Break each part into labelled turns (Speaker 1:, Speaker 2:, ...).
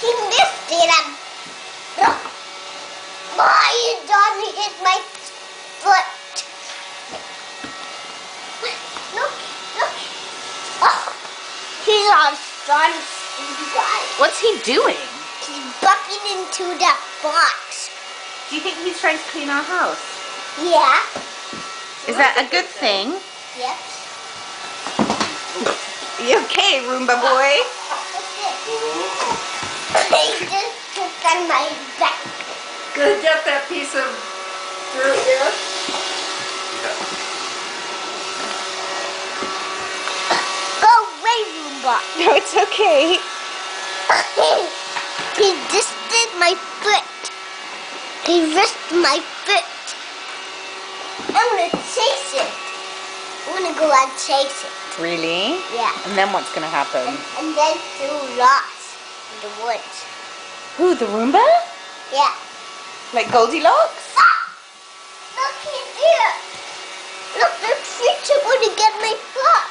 Speaker 1: He missed it. Look. Why it doesn't hit my foot? Look. Oh, he's on fun, you guys.
Speaker 2: What's he doing?
Speaker 1: He's bucking into that box.
Speaker 2: Do you think he's trying to clean our house?
Speaker 1: Yeah.
Speaker 2: Is that a good thing?
Speaker 1: Yep.
Speaker 2: You okay, Roomba boy?
Speaker 1: He just took on my back.
Speaker 3: Gonna get that piece of dirt here.
Speaker 1: Go away, Roomba.
Speaker 2: No, it's okay.
Speaker 1: He disted my foot. He risked my foot. I'm gonna chase it. I'm gonna go and chase it.
Speaker 2: Really?
Speaker 1: Yeah.
Speaker 2: And then what's gonna happen?
Speaker 1: And then do lost in the woods.
Speaker 2: Who, the Roomba?
Speaker 1: Yeah.
Speaker 2: Like Goldilocks?
Speaker 1: Ah! Look, he's here. Look, the creature gonna get my foot.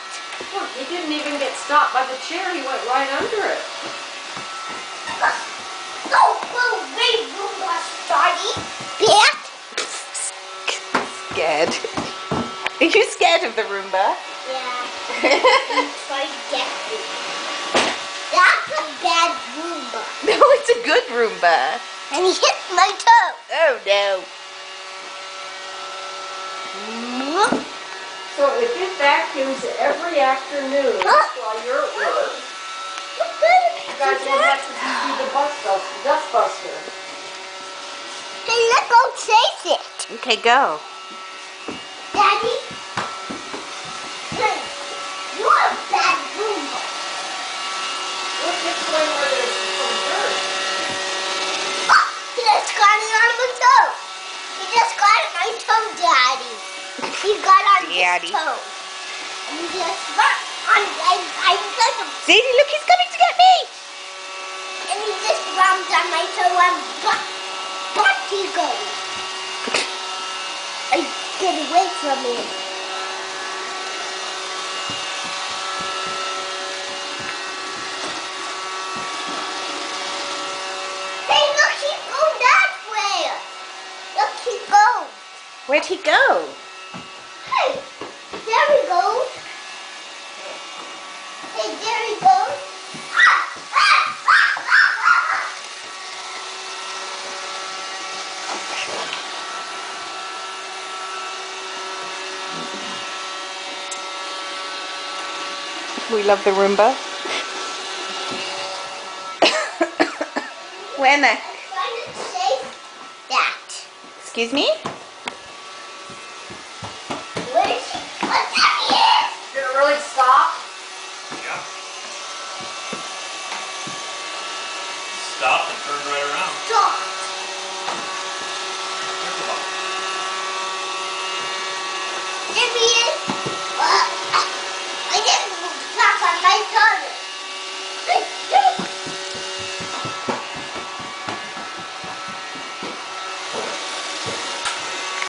Speaker 3: Look, he didn't even get stopped by the chair. He went right under it.
Speaker 1: Go away, Roomba, Zaidy. Bat.
Speaker 2: Scared. Are you scared of the Roomba?
Speaker 1: Yeah. He's trying to get me. That's a bad Roomba.
Speaker 2: No, it's a good Roomba.
Speaker 1: And he hit my toe.
Speaker 2: Oh no.
Speaker 3: So if it vacuums every afternoon while you're at work, you guys will have to do the dust buster.
Speaker 1: Hey, let's go chase it.
Speaker 2: Okay, go.
Speaker 1: Daddy? Hey, you're a bad Roomba.
Speaker 3: Look, it's going where there's some dirt.
Speaker 1: Oh, he just got it on my toe. He just got it on my toe, Daddy. He got on
Speaker 2: Daddy.
Speaker 1: his toe. And he just got on, I got him.
Speaker 2: Zaidy, look, he's coming to get me.
Speaker 1: And he just rounds on my toe and but he goes. I get away from him. Hey, look, he's going that way. Look, he goes.
Speaker 2: Where'd he go?
Speaker 1: Hey, there he goes. Hey, there he goes.
Speaker 2: We love the Roomba. When?
Speaker 1: I'm trying to chase that.
Speaker 2: Excuse me?